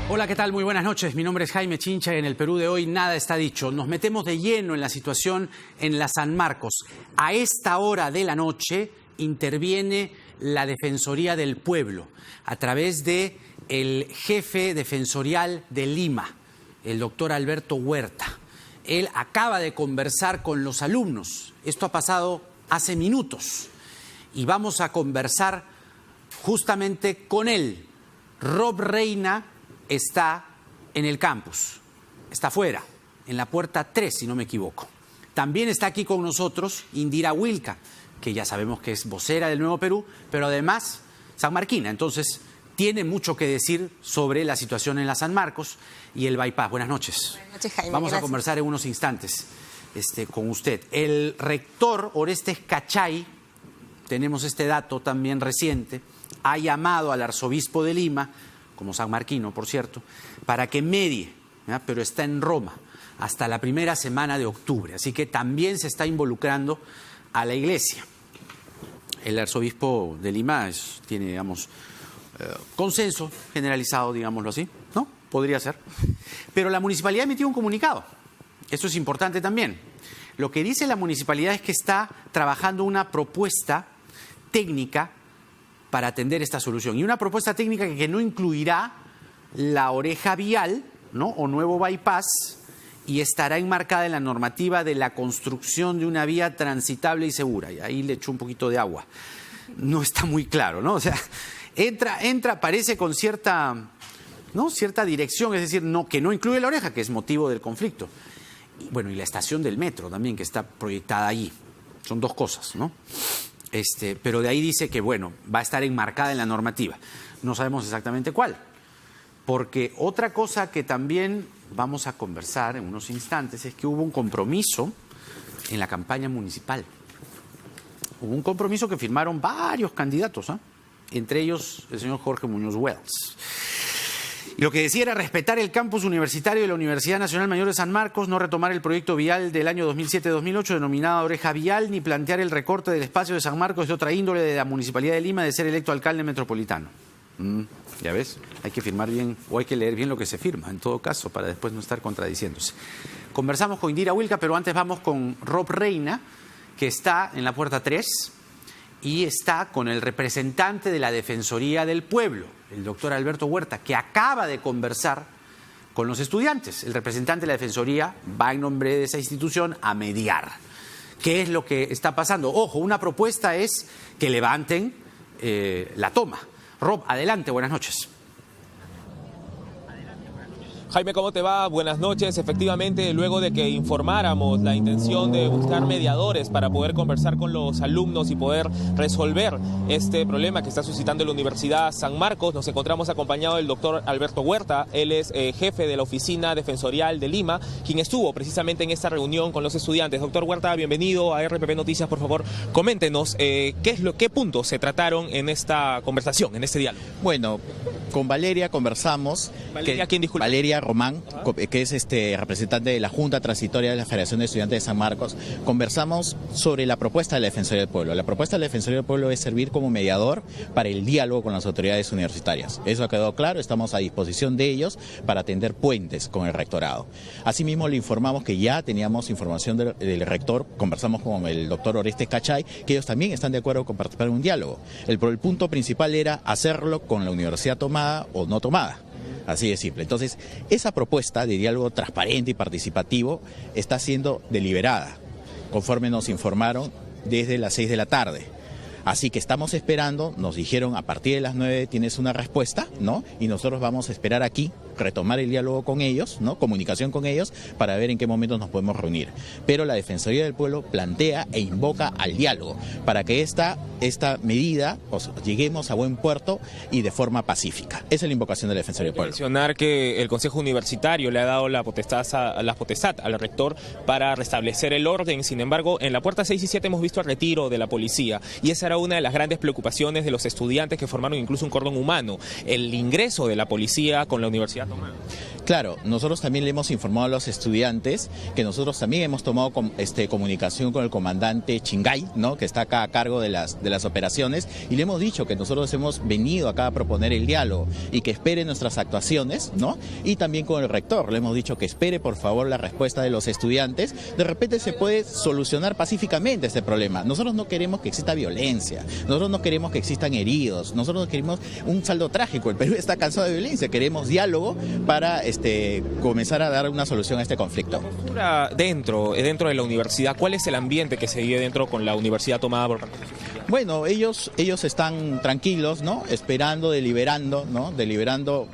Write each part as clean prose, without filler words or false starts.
Hola, ¿qué tal? Muy buenas noches. Mi nombre es Jaime Chincha y en el Perú de hoy nada está dicho. Nos metemos de lleno en la situación en la San Marcos. A esta hora de la noche interviene la Defensoría del Pueblo a través de el jefe defensorial de Lima, el doctor Alberto Huerta. Él acaba de conversar con los alumnos. Esto ha pasado hace minutos y vamos a conversar justamente con él. Rob Reina está en el campus, está afuera, en la puerta 3, si no me equivoco. También está aquí con nosotros Indira Wilca, que ya sabemos que es vocera del Nuevo Perú, pero además sanmarquina, entonces tiene mucho que decir sobre la situación en la San Marcos y el bypass. Buenas noches. Buenas noches, Jaime. Vamos a conversar en unos instantes con usted. El rector Orestes Cachay, tenemos este dato también reciente, ha llamado al arzobispo de Lima, como sanmarquino, por cierto, para que medie, ¿ya? Pero está en Roma hasta la primera semana de octubre, así que también se está involucrando a la iglesia. El arzobispo de Lima tiene, digamos, consenso generalizado, digámoslo así, ¿no? Podría ser. Pero la municipalidad emitió un comunicado. Esto es importante también. Lo que dice la municipalidad es que está trabajando una propuesta técnica para atender esta solución. Y una propuesta técnica que no incluirá la oreja vial, ¿no? O nuevo bypass, y estará enmarcada en la normativa de la construcción de una vía transitable y segura. Y ahí le echó un poquito de agua. No está muy claro, ¿no? O sea, entra, parece con cierta, ¿no? Cierta dirección, es decir, que no incluye la oreja, que es motivo del conflicto. Y, bueno, y la estación del metro también, que está proyectada allí. Son dos cosas, ¿no? Pero de ahí dice que, bueno, va a estar enmarcada en la normativa. No sabemos exactamente cuál. Porque otra cosa que también vamos a conversar en unos instantes es que hubo un compromiso en la campaña municipal. Hubo un compromiso que firmaron varios candidatos, ¿eh? Entre ellos el señor Jorge Muñoz Wells. Y lo que decía era respetar el campus universitario de la Universidad Nacional Mayor de San Marcos, no retomar el proyecto vial del año 2007-2008 denominado oreja vial, ni plantear el recorte del espacio de San Marcos de otra índole de la Municipalidad de Lima de ser electo alcalde metropolitano. Ya ves, hay que firmar bien o hay que leer bien lo que se firma, en todo caso, para después no estar contradiciéndose. Conversamos con Indira Wilca, pero antes vamos con Rob Reina, que está en la puerta 3 y está con el representante de la Defensoría del Pueblo, el doctor Alberto Huerta, que acaba de conversar con los estudiantes. El representante de la Defensoría va en nombre de esa institución a mediar. ¿Qué es lo que está pasando? Ojo, una propuesta es que levanten la toma. Rob, adelante, buenas noches. Jaime, ¿cómo te va? Buenas noches. Efectivamente, luego de que informáramos la intención de buscar mediadores para poder conversar con los alumnos y poder resolver este problema que está suscitando la Universidad San Marcos, nos encontramos acompañado del doctor Alberto Huerta. Él es jefe de la Oficina Defensorial de Lima, quien estuvo precisamente en esta reunión con los estudiantes. Doctor Huerta, bienvenido a RPP Noticias. Por favor, coméntenos qué puntos se trataron en esta conversación, en este diálogo. Bueno, con Valeria conversamos. ¿Valeria quién, disculpe? Valeria Román, que es representante de la Junta Transitoria de la Federación de Estudiantes de San Marcos. Conversamos sobre la propuesta de la Defensoría del Pueblo. La propuesta de la Defensoría del Pueblo es servir como mediador para el diálogo con las autoridades universitarias. Eso ha quedado claro, estamos a disposición de ellos para tender puentes con el rectorado. Asimismo, le informamos que ya teníamos información del rector, conversamos con el doctor Orestes Cachay, que ellos también están de acuerdo con participar en un diálogo. El punto principal era hacerlo con la universidad tomada o no tomada. Así de simple. Entonces, esa propuesta de diálogo transparente y participativo está siendo deliberada, conforme nos informaron desde las 6 de la tarde. Así que estamos esperando, nos dijeron a partir de las 9 tienes una respuesta, ¿no? Y nosotros vamos a esperar aquí, retomar el diálogo con ellos, ¿no? Comunicación con ellos, para ver en qué momentos nos podemos reunir. Pero la Defensoría del Pueblo plantea e invoca al diálogo para que esta medida, lleguemos a buen puerto y de forma pacífica. Esa es la invocación de la Defensoría del Pueblo. Mencionar que el Consejo Universitario le ha dado la potestad al rector para restablecer el orden. Sin embargo, en la puerta 6 y 7 hemos visto el retiro de la policía y esa era una de las grandes preocupaciones de los estudiantes que formaron incluso un cordón humano, el ingreso de la policía con la universidad tomada. Claro, nosotros también le hemos informado a los estudiantes que nosotros también hemos tomado comunicación con el comandante Chingay, ¿no?, que está acá a cargo de las operaciones, y le hemos dicho que nosotros hemos venido acá a proponer el diálogo y que espere nuestras actuaciones, ¿no? Y también con el rector le hemos dicho que espere por favor la respuesta de los estudiantes. De repente se puede solucionar pacíficamente este problema. Nosotros no queremos que exista violencia, nosotros no queremos que existan heridos, nosotros no queremos un saldo trágico. El Perú está cansado de violencia, queremos diálogo para comenzar a dar una solución a este conflicto. Dentro de la universidad, ¿cuál es el ambiente que se vive dentro con la universidad tomada por parte de sus estudiantes? Bueno, ellos están tranquilos, ¿no?, esperando, deliberando, ¿no?, deliberando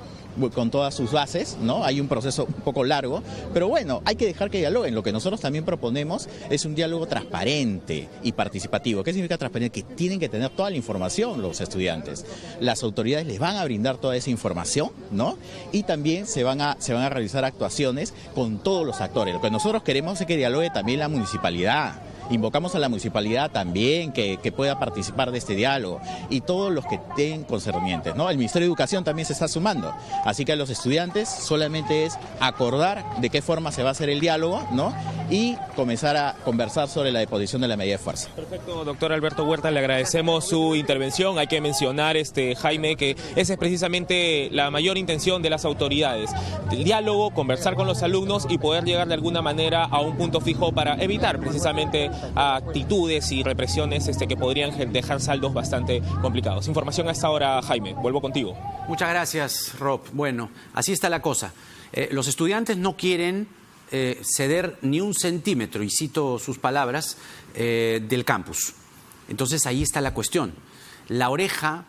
con todas sus bases, ¿no? Hay un proceso un poco largo, pero bueno, hay que dejar que dialoguen. Lo que nosotros también proponemos es un diálogo transparente y participativo. ¿Qué significa transparente? Que tienen que tener toda la información los estudiantes. Las autoridades les van a brindar toda esa información, ¿no? Y también se van a realizar actuaciones con todos los actores. Lo que nosotros queremos es que dialogue también la municipalidad. Invocamos a la municipalidad también que pueda participar de este diálogo y todos los que estén concernientes, ¿no? El Ministerio de Educación también se está sumando, así que a los estudiantes solamente es acordar de qué forma se va a hacer el diálogo, ¿no?, y comenzar a conversar sobre la deposición de la medida de fuerza. Perfecto, doctor Alberto Huerta, le agradecemos su intervención. Hay que mencionar, Jaime, que esa es precisamente la mayor intención de las autoridades, el diálogo, conversar con los alumnos y poder llegar de alguna manera a un punto fijo para evitar precisamente actitudes y represiones que podrían dejar saldos bastante complicados. Información a esta hora, Jaime. Vuelvo contigo. Muchas gracias, Rob. Bueno, así está la cosa. Los estudiantes no quieren ceder ni un centímetro, y cito sus palabras, del campus. Entonces ahí está la cuestión. La oreja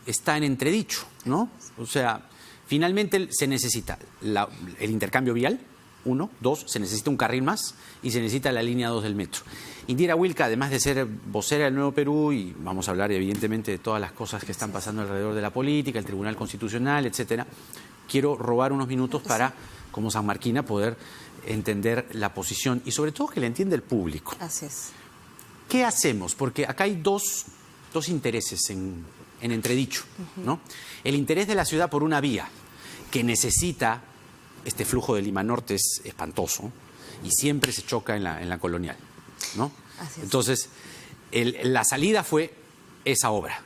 está en entredicho, ¿no? O sea, finalmente se necesita el intercambio vial, 1, 2, se necesita un carril más y se necesita la línea 2 del metro. Indira Wilka, además de ser vocera del Nuevo Perú, y vamos a hablar evidentemente de todas las cosas que están pasando alrededor de la política, el Tribunal Constitucional, etcétera, quiero robar unos minutos para, como sanmarquina, poder entender la posición y sobre todo que la entienda el público. Así es. ¿Qué hacemos? Porque acá hay dos intereses en entredicho, ¿no? El interés de la ciudad por una vía que necesita. Este flujo de Lima Norte es espantoso y siempre se choca en la colonial, ¿no? Así es. Entonces, la salida fue esa obra.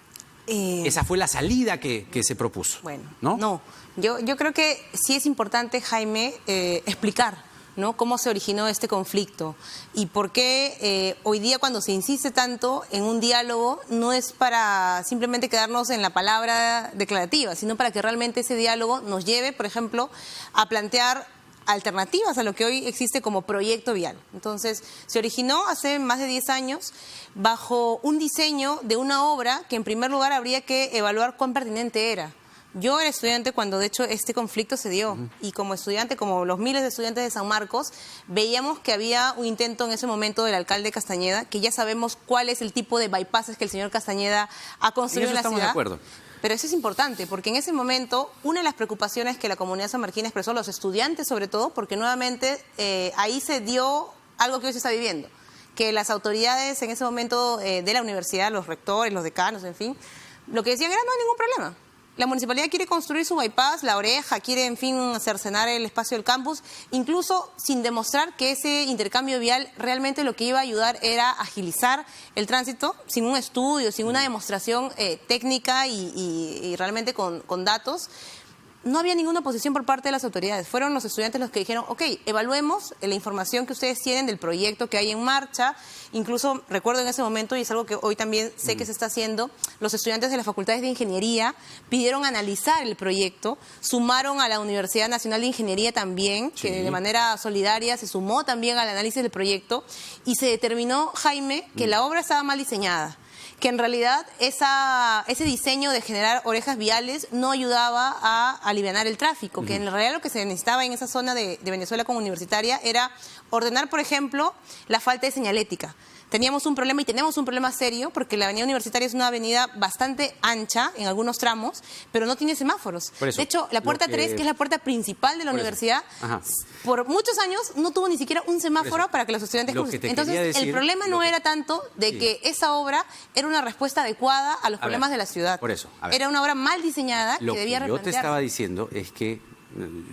Esa fue la salida que se propuso. Bueno, ¿no? Yo creo que sí es importante, Jaime, explicar, ¿no?, cómo se originó este conflicto y por qué hoy día, cuando se insiste tanto en un diálogo, no es para simplemente quedarnos en la palabra declarativa, sino para que realmente ese diálogo nos lleve, por ejemplo, a plantear alternativas a lo que hoy existe como proyecto vial. Entonces, se originó hace más de 10 años bajo un diseño de una obra que en primer lugar habría que evaluar cuán pertinente era. Yo era estudiante cuando, de hecho, este conflicto se dio. Y como estudiante, como los miles de estudiantes de San Marcos, veíamos que había un intento en ese momento del alcalde Castañeda, que ya sabemos cuál es el tipo de bypasses que el señor Castañeda ha construido en la ciudad. Estamos de acuerdo. Pero eso es importante, porque en ese momento, una de las preocupaciones que la comunidad sanmarquina expresó, los estudiantes sobre todo, porque nuevamente ahí se dio algo que hoy se está viviendo, que las autoridades en ese momento de la universidad, los rectores, los decanos, en fin, lo que decían era: no hay ningún problema. La municipalidad quiere construir su bypass, la oreja, quiere, en fin, cercenar el espacio del campus, incluso sin demostrar que ese intercambio vial realmente lo que iba a ayudar era agilizar el tránsito, sin un estudio, sin una demostración técnica y realmente con datos. No había ninguna oposición por parte de las autoridades. Fueron los estudiantes los que dijeron: ok, evaluemos la información que ustedes tienen del proyecto que hay en marcha. Incluso recuerdo en ese momento, y es algo que hoy también sé que se está haciendo, los estudiantes de las facultades de Ingeniería pidieron analizar el proyecto, sumaron a la Universidad Nacional de Ingeniería también, sí, que de manera solidaria se sumó también al análisis del proyecto, y se determinó, Jaime, que la obra estaba mal diseñada, que en realidad ese diseño de generar orejas viales no ayudaba a alivianar el tráfico, que en realidad lo que se necesitaba en esa zona de Venezuela como universitaria era ordenar, por ejemplo, la falta de señalética. Teníamos un problema y tenemos un problema serio porque la avenida Universitaria es una avenida bastante ancha en algunos tramos, pero no tiene semáforos. Eso, de hecho, la puerta 3, que es la puerta principal de la universidad, por muchos años no tuvo ni siquiera un semáforo para que los estudiantes crucen. Entonces, el problema no era tanto de que esa obra era una respuesta adecuada a los problemas de la ciudad. Por eso, era una obra mal diseñada que debía replantearse. Lo que yo te estaba diciendo es que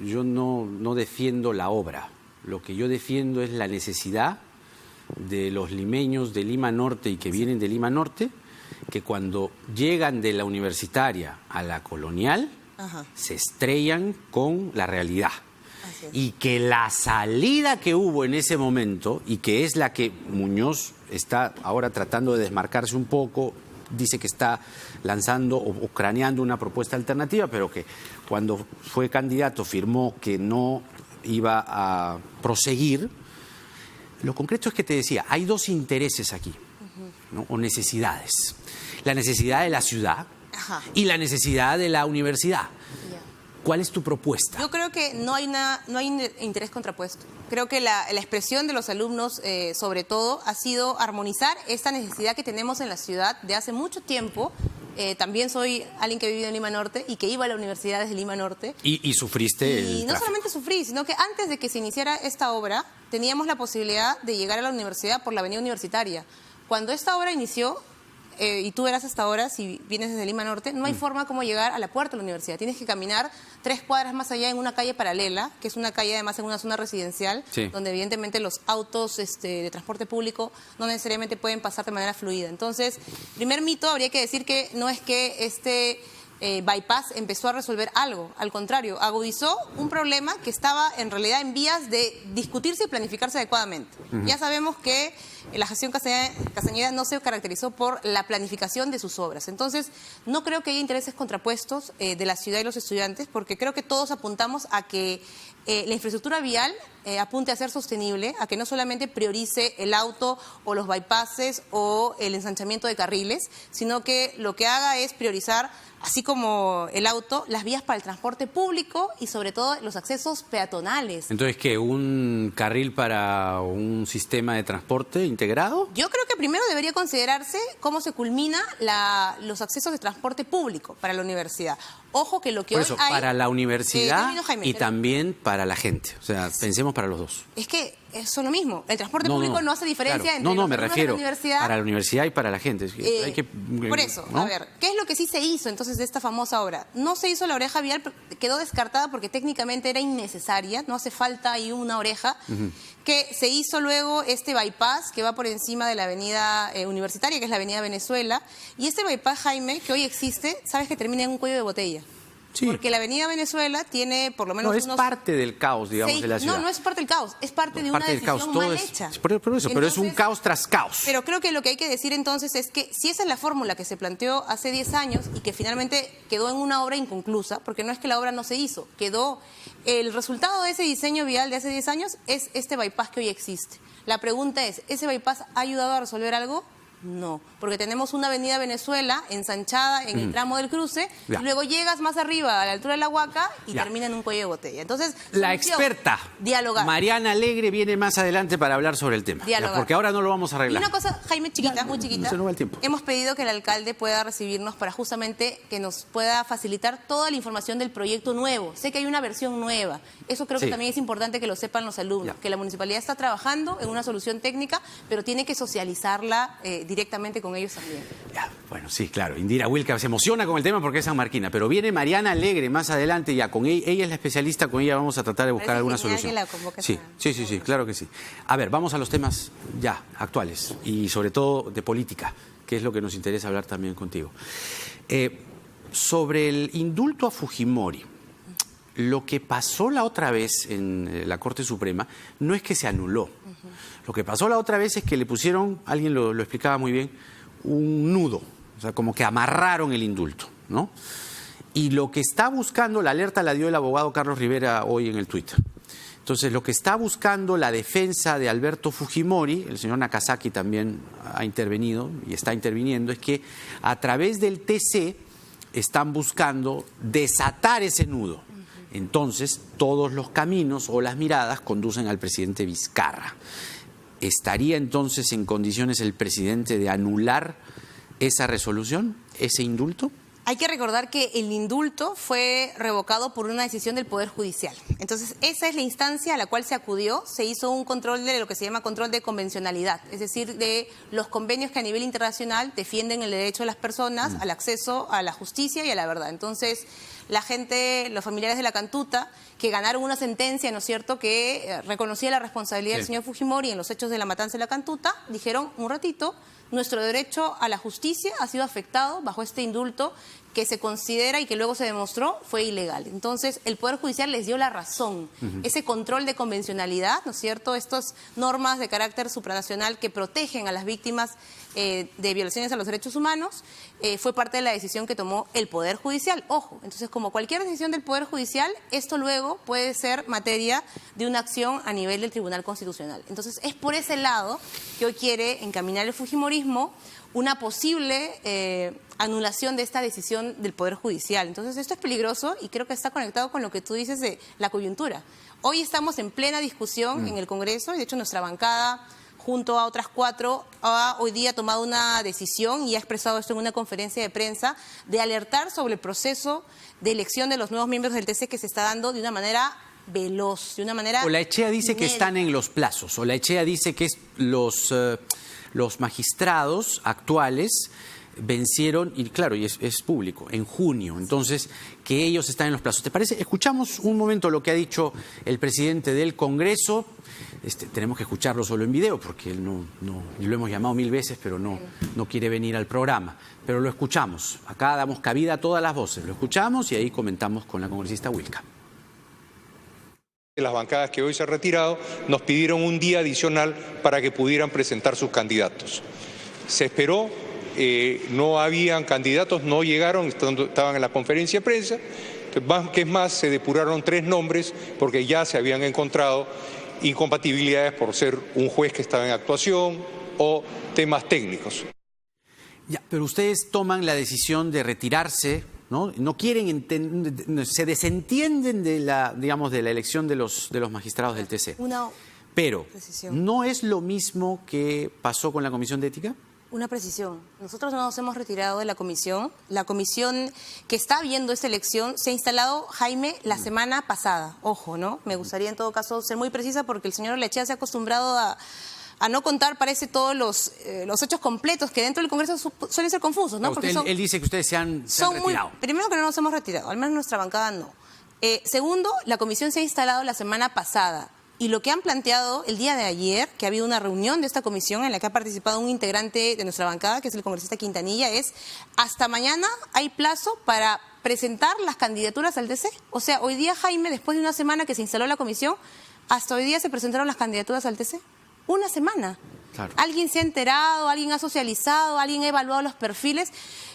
yo no defiendo la obra. Lo que yo defiendo es la necesidad de los limeños de Lima Norte y que vienen de Lima Norte, que cuando llegan de la universitaria a la colonial, se estrellan con la realidad. Y que la salida que hubo en ese momento, y que es la que Muñoz está ahora tratando de desmarcarse un poco, dice que está lanzando o craneando una propuesta alternativa, pero que cuando fue candidato firmó que no iba a proseguir. Lo concreto es que te decía, hay dos intereses aquí, ¿no? O necesidades. La necesidad de la ciudad y la necesidad de la universidad. ¿Cuál es tu propuesta? Yo creo que no hay interés contrapuesto. Creo que la expresión de los alumnos, sobre todo, ha sido armonizar esta necesidad que tenemos en la ciudad de hace mucho tiempo. También soy alguien que ha vivido en Lima Norte y que iba a la universidad desde Lima Norte. Y sufriste Y no solamente sufrí, sino que antes de que se iniciara esta obra, teníamos la posibilidad de llegar a la universidad por la avenida Universitaria. Cuando esta obra inició, y tú verás hasta ahora, si vienes desde Lima Norte, no hay forma como llegar a la puerta de la universidad. Tienes que caminar 3 cuadras más allá en una calle paralela, que es una calle además en una zona residencial, donde evidentemente los autos de transporte público no necesariamente pueden pasar de manera fluida. Entonces, primer mito, habría que decir que no es que este bypass empezó a resolver algo, al contrario, agudizó un problema que estaba en realidad en vías de discutirse y planificarse adecuadamente. Ya sabemos que la gestión Castañeda no se caracterizó por la planificación de sus obras. Entonces, no creo que haya intereses contrapuestos de la ciudad y los estudiantes, porque creo que todos apuntamos a que la infraestructura vial apunte a ser sostenible, a que no solamente priorice el auto o los bypasses o el ensanchamiento de carriles, sino que lo que haga es priorizar, así como el auto, las vías para el transporte público y sobre todo los accesos peatonales. Entonces, ¿qué? ¿Un carril para un sistema de transporte integrado? Yo creo que primero debería considerarse cómo se culmina los accesos de transporte público para la universidad. Ojo que lo que Por eso, hoy hay... para la universidad Jaime, y también para la gente. O sea, pensemos para los dos. Es que eso es lo mismo. El transporte público no hace diferencia entre me refiero de la universidad. Para la universidad y para la gente. Hay que, por eso, ¿no? A ver, ¿qué es lo que sí se hizo entonces de esta famosa obra? No se hizo la oreja vial, quedó descartada porque técnicamente era innecesaria, no hace falta ahí una oreja, que se hizo luego este bypass que va por encima de la avenida Universitaria, que es la avenida Venezuela, y este bypass, Jaime, que hoy existe, sabes que termina en un cuello de botella. Sí. Porque la avenida Venezuela tiene por lo menos es parte del caos, digamos, de la ciudad. No es parte del caos, es parte de una decisión mal hecha. Por eso, entonces, pero es un caos tras caos. Pero creo que lo que hay que decir entonces es que si esa es la fórmula que se planteó hace 10 años y que finalmente quedó en una obra inconclusa, porque no es que la obra no se hizo, quedó... El resultado de ese diseño vial de hace 10 años es este bypass que hoy existe. La pregunta es, ¿ese bypass ha ayudado a resolver algo? No, porque tenemos una avenida Venezuela ensanchada en el tramo del cruce, y luego llegas más arriba a la altura de la Huaca y termina en un cuello de botella. Entonces, la experta dialogar. Mariana Alegre viene más adelante para hablar sobre el tema, porque ahora no lo vamos a arreglar. Y una cosa, Jaime, chiquita, muy chiquita, se nos va el tiempo. Hemos pedido que el alcalde pueda recibirnos para justamente que nos pueda facilitar toda la información del proyecto nuevo. Sé que hay una versión nueva, eso creo que también es importante que lo sepan los alumnos, que la municipalidad está trabajando en una solución técnica, pero tiene que socializarla directamente con ellos también. Bueno, sí, claro. Indira Wilca se emociona con el tema porque es sanmarquina, pero viene Mariana Alegre más adelante ya. Con ella es la especialista, con ella vamos a tratar de buscar alguna solución. Sí, claro que sí. A ver, vamos a los temas ya actuales y sobre todo de política, que es lo que nos interesa hablar también contigo. Sobre el indulto a Fujimori, lo que pasó la otra vez en la Corte Suprema no es que se anuló. Lo que pasó la otra vez es que le pusieron, alguien lo explicaba muy bien, un nudo, o sea, como que amarraron el indulto, ¿no? Y lo que está buscando, la alerta la dio el abogado Carlos Rivera hoy en el Twitter. Entonces, lo que está buscando la defensa de Alberto Fujimori, el señor Nakazaki también ha intervenido y está interviniendo, es que a través del TC están buscando desatar ese nudo. Entonces, todos los caminos o las miradas conducen al presidente Vizcarra. ¿Estaría entonces en condiciones el presidente de anular esa resolución, ese indulto? Hay que recordar que el indulto fue revocado por una decisión del Poder Judicial. Entonces, esa es la instancia a la cual se acudió. Se hizo un control de lo que se llama control de convencionalidad, es decir, de los convenios que a nivel internacional defienden el derecho de las personas al acceso a la justicia y a la verdad. Entonces, los familiares de la Cantuta, que ganaron una sentencia, ¿no es cierto?, que reconocía la responsabilidad del señor Fujimori en los hechos de la matanza de la Cantuta, dijeron, un ratito, nuestro derecho a la justicia ha sido afectado bajo este indulto que se considera y que luego se demostró fue ilegal. Entonces, el Poder Judicial les dio la razón. Ese control de convencionalidad, ¿no es cierto?, estas normas de carácter supranacional que protegen a las víctimas de violaciones a los derechos humanos, fue parte de la decisión que tomó el Poder Judicial. Ojo, entonces, como cualquier decisión del Poder Judicial, esto luego puede ser materia de una acción a nivel del Tribunal Constitucional. Entonces, es por ese lado que hoy quiere encaminar el fujimorismo una posible anulación de esta decisión del Poder Judicial. Entonces, esto es peligroso y creo que está conectado con lo que tú dices de la coyuntura. Hoy estamos en plena discusión en el Congreso y, de hecho, nuestra bancada, junto a otras 4, ha hoy día tomado una decisión y ha expresado esto en una conferencia de prensa de alertar sobre el proceso de elección de los nuevos miembros del TC que se está dando de una manera veloz, de una manera... Olaechea dice que están en los plazos. Olaechea dice que los magistrados actuales vencieron, y claro, y es público, en junio, entonces que ellos están en los plazos. ¿Te parece? Escuchamos un momento lo que ha dicho el presidente del Congreso. Tenemos que escucharlo solo en video porque él y lo hemos llamado 1000 veces, pero no quiere venir al programa. Pero lo escuchamos. Acá damos cabida a todas las voces. Lo escuchamos y ahí comentamos con la congresista Wilca. Las bancadas que hoy se han retirado nos pidieron un día adicional para que pudieran presentar sus candidatos. Se esperó, no habían candidatos, no llegaron, estaban en la conferencia de prensa, que es más, se depuraron 3 nombres porque ya se habían encontrado incompatibilidades por ser un juez que estaba en actuación o temas técnicos. Ya, pero ustedes toman la decisión de retirarse, ¿no? No quieren se desentienden de la elección de los magistrados del TC. Pero ¿no es lo mismo que pasó con la Comisión de Ética? Una precisión. Nosotros no nos hemos retirado de la comisión. La comisión que está viendo esta elección se ha instalado, Jaime, la semana pasada. Ojo, ¿no? Me gustaría en todo caso ser muy precisa porque el señor Olaechea se ha acostumbrado a no contar, parece, todos los hechos completos que dentro del Congreso suelen ser confusos, ¿no? Porque él dice que ustedes se han retirado. Primero, que no nos hemos retirado, al menos nuestra bancada no. Segundo, la comisión se ha instalado la semana pasada. Y lo que han planteado el día de ayer, que ha habido una reunión de esta comisión en la que ha participado un integrante de nuestra bancada, que es el congresista Quintanilla, es hasta mañana hay plazo para presentar las candidaturas al TC. O sea, hoy día, Jaime, después de una semana que se instaló la comisión, hasta hoy día se presentaron las candidaturas al TC. Una semana. Claro. Alguien se ha enterado, alguien ha socializado, alguien ha evaluado los perfiles.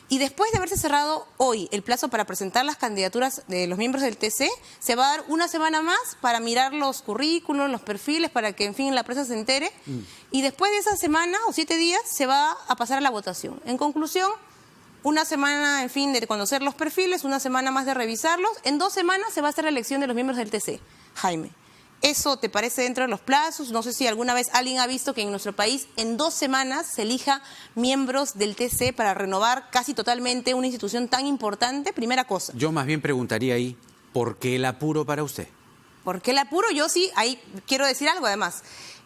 Y después de haberse cerrado hoy el plazo para presentar las candidaturas de los miembros del TC, se va a dar una semana más para mirar los currículos, los perfiles, para que, en fin, la prensa se entere. Y después de esa semana o 7 días se va a pasar a la votación. En conclusión, una semana, en fin, de conocer los perfiles, una semana más de revisarlos. En 2 semanas se va a hacer la elección de los miembros del TC. Jaime, ¿eso te parece dentro de los plazos? No sé si alguna vez alguien ha visto que en nuestro país en 2 semanas se elija miembros del TC para renovar casi totalmente una institución tan importante. Primera cosa. Yo más bien preguntaría ahí, ¿por qué el apuro para usted? ¿Por qué el apuro? Yo sí, ahí quiero decir algo además.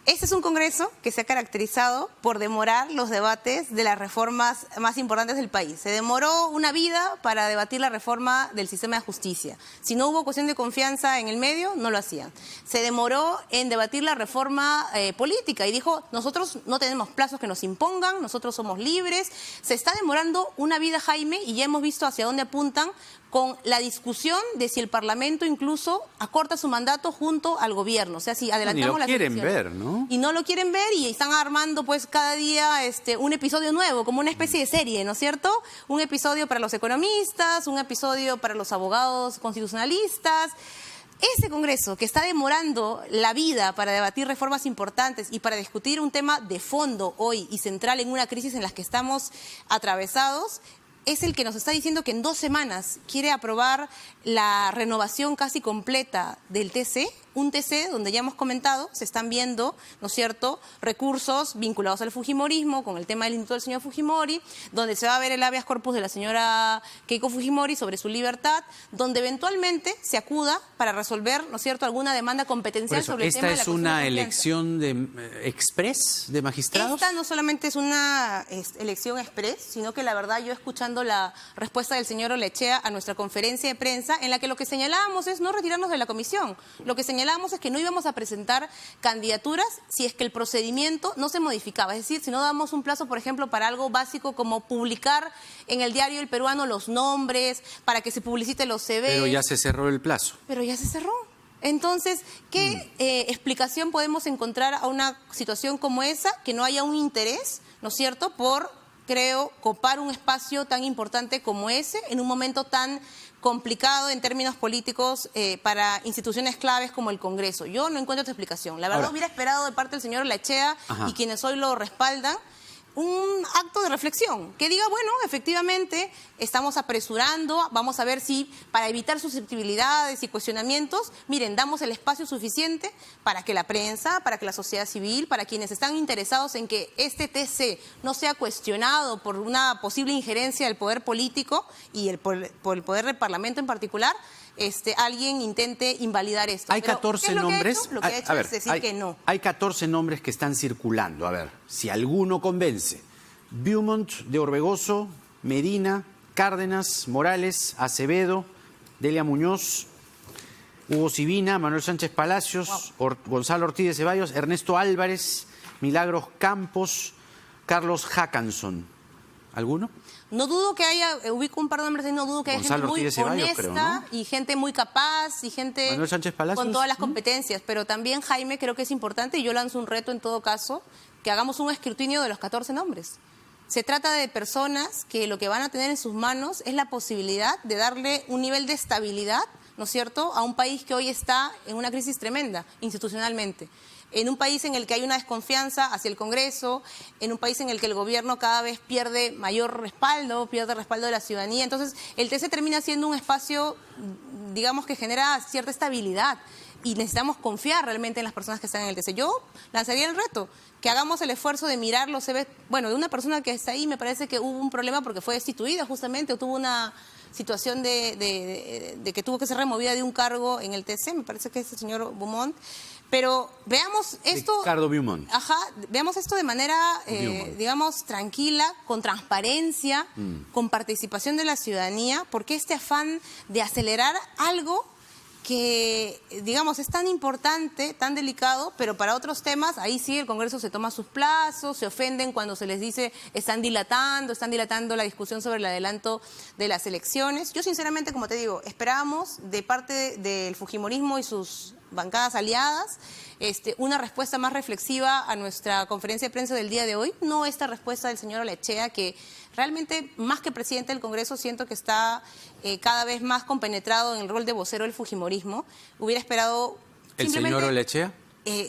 Este es un Congreso que se ha caracterizado por demorar los debates de las reformas más importantes del país. Se demoró una vida para debatir la reforma del sistema de justicia. Si no hubo cuestión de confianza en el medio, no lo hacían. Se demoró en debatir la reforma política y dijo, nosotros no tenemos plazos que nos impongan, nosotros somos libres. Se está demorando una vida, Jaime, y ya hemos visto hacia dónde apuntan con la discusión de si el Parlamento incluso acorta su mandato junto al gobierno. O sea, si adelantamos las elecciones. Ni lo quieren ver, ¿no? Y no lo quieren ver y están armando pues cada día un episodio nuevo, como una especie de serie, ¿no es cierto? Un episodio para los economistas, un episodio para los abogados constitucionalistas. Ese Congreso que está demorando la vida para debatir reformas importantes y para discutir un tema de fondo hoy y central en una crisis en la que estamos atravesados, es el que nos está diciendo que en 2 semanas quiere aprobar la renovación casi completa del TC, un TC donde ya hemos comentado, se están viendo, ¿no es cierto?, recursos vinculados al fujimorismo, con el tema del indulto del señor Fujimori, donde se va a ver el habeas corpus de la señora Keiko Fujimori sobre su libertad, donde eventualmente se acuda para resolver, ¿no es cierto?, alguna demanda competencial sobre el tema de la ¿Esta es una elección express de magistrados? Esta no solamente es una elección express, sino que la verdad yo escuchando escuchando la respuesta del señor Olechea a nuestra conferencia de prensa, en la que lo que señalábamos es no retirarnos de la comisión. Lo que señalábamos es que no íbamos a presentar candidaturas si es que el procedimiento no se modificaba. Es decir, si no damos un plazo, por ejemplo, para algo básico como publicar en el diario El Peruano los nombres, para que se publicite los CV. Pero ya se cerró el plazo. Pero ya se cerró. Entonces, ¿qué explicación podemos encontrar a una situación como esa? Que no haya un interés, ¿no es cierto?, por, creo, copar un espacio tan importante como ese en un momento tan complicado en términos políticos para instituciones claves como el Congreso. Yo no encuentro otra explicación. La verdad, hubiera esperado de parte del señor Olechea y quienes hoy lo respaldan un acto de reflexión, que diga, bueno, efectivamente estamos apresurando, vamos a ver si para evitar susceptibilidades y cuestionamientos, miren, damos el espacio suficiente para que la prensa, para que la sociedad civil, para quienes están interesados en que este TC no sea cuestionado por una posible injerencia del poder político y por el poder del Parlamento en particular, alguien intente invalidar esto. Hay 14 nombres. Lo que ha hecho es decir que no. Hay 14 nombres que están circulando. A ver, si alguno convence. Beaumont de Orbegoso, Medina, Cárdenas, Morales, Acevedo, Delia Muñoz, Hugo Sibina, Manuel Sánchez Palacios, Gonzalo Ortiz de Ceballos, Ernesto Álvarez, Milagros Campos, Carlos Hackanson. ¿Alguno? No dudo que haya, ubico un par de nombres, no dudo que haya Gonzalo gente muy Ortiz de Ceballos, honesta, creo, ¿no? y gente muy capaz y gente Manuel Sánchez Palacios, con todas las competencias. Pero también, Jaime, creo que es importante, y yo lanzo un reto en todo caso, que hagamos un escrutinio de los 14 nombres. Se trata de personas que lo que van a tener en sus manos es la posibilidad de darle un nivel de estabilidad, ¿no es cierto?, a un país que hoy está en una crisis tremenda institucionalmente. En un país en el que hay una desconfianza hacia el Congreso, en un país en el que el gobierno cada vez pierde mayor respaldo, pierde el respaldo de la ciudadanía. Entonces, el TC termina siendo un espacio, digamos, que genera cierta estabilidad y necesitamos confiar realmente en las personas que están en el TC. Yo lanzaría el reto, que hagamos el esfuerzo de mirar los CVs. Bueno, de una persona que está ahí me parece que hubo un problema porque fue destituida justamente o tuvo una situación de que tuvo que ser removida de un cargo en el TC, me parece que es el señor Beaumont. Pero veamos esto. Ricardo Beaumont. Ajá, veamos esto de manera, digamos, tranquila, con transparencia, con participación de la ciudadanía, porque este afán de acelerar algo que, digamos, es tan importante, tan delicado, pero para otros temas, ahí sí el Congreso se toma sus plazos, se ofenden cuando se les dice están dilatando la discusión sobre el adelanto de las elecciones. Yo, sinceramente, como te digo, esperábamos de parte del fujimorismo y sus bancadas aliadas una respuesta más reflexiva a nuestra conferencia de prensa del día de hoy, no esta respuesta del señor Olechea, que realmente, más que presidente del Congreso, siento que está cada vez más compenetrado en el rol de vocero del fujimorismo. Hubiera esperado ¿El señor Olechea?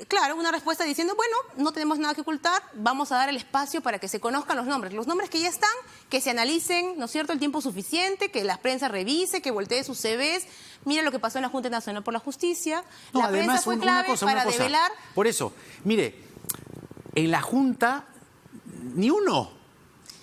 Claro, una respuesta diciendo, bueno, no tenemos nada que ocultar, vamos a dar el espacio para que se conozcan los nombres que ya están, que se analicen, ¿no es cierto?, el tiempo suficiente, que la prensa revise, que voltee sus CVs. Mira lo que pasó en la Junta Nacional por la Justicia. No, la además, prensa fue clave para develar. Por eso, mire, en la Junta, ni uno.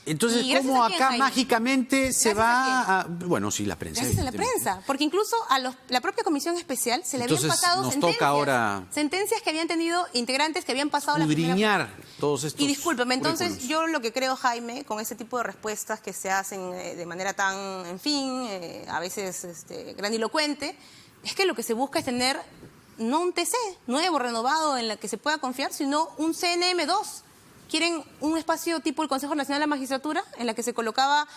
Entonces, ¿cómo acá mágicamente se va a...? Bueno, sí, la prensa. Gracias a la prensa, porque incluso a la propia Comisión Especial se le habían pasado nos sentencias. Toca ahora sentencias que habían tenido integrantes que habían pasado escudriñar todos estos. Y discúlpeme, entonces yo lo que creo, Jaime, con ese tipo de respuestas que se hacen de manera tan, en fin, a veces grandilocuente, es que lo que se busca es tener no un TC nuevo, renovado, en la que se pueda confiar, sino un CNM2. Quieren un espacio tipo el Consejo Nacional de la Magistratura, en la que se colocaba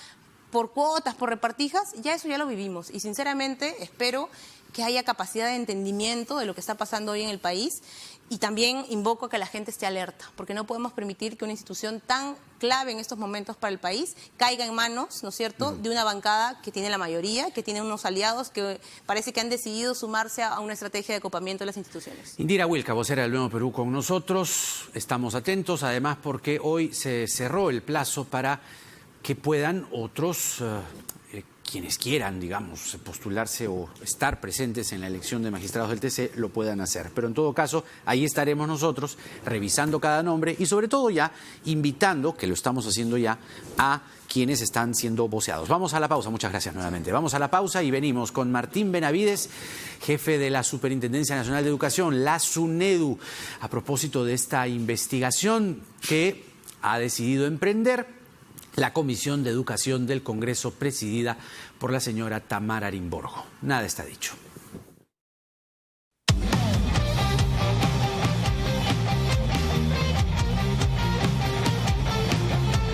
por cuotas, por repartijas. Ya eso ya lo vivimos. Y sinceramente espero que haya capacidad de entendimiento de lo que está pasando hoy en el país. Y también invoco a que la gente esté alerta, porque no podemos permitir que una institución tan clave en estos momentos para el país caiga en manos, ¿no es cierto?, de una bancada que tiene la mayoría, que tiene unos aliados que parece que han decidido sumarse a una estrategia de acopamiento de las instituciones. Indira Wilca, vocera del Nuevo Perú, con nosotros. Estamos atentos, además, porque hoy se cerró el plazo para que puedan otros... quienes quieran, digamos, postularse o estar presentes en la elección de magistrados del TC lo puedan hacer. Pero en todo caso, ahí estaremos nosotros revisando cada nombre y sobre todo ya invitando, que lo estamos haciendo ya, a quienes están siendo voceados. Vamos a la pausa, muchas gracias nuevamente. Vamos a la pausa y venimos con Martín Benavides, jefe de la Superintendencia Nacional de Educación, la SUNEDU, a propósito de esta investigación que ha decidido emprender la Comisión de Educación del Congreso presidida por la señora Tamara Arimborgo. Nada está dicho.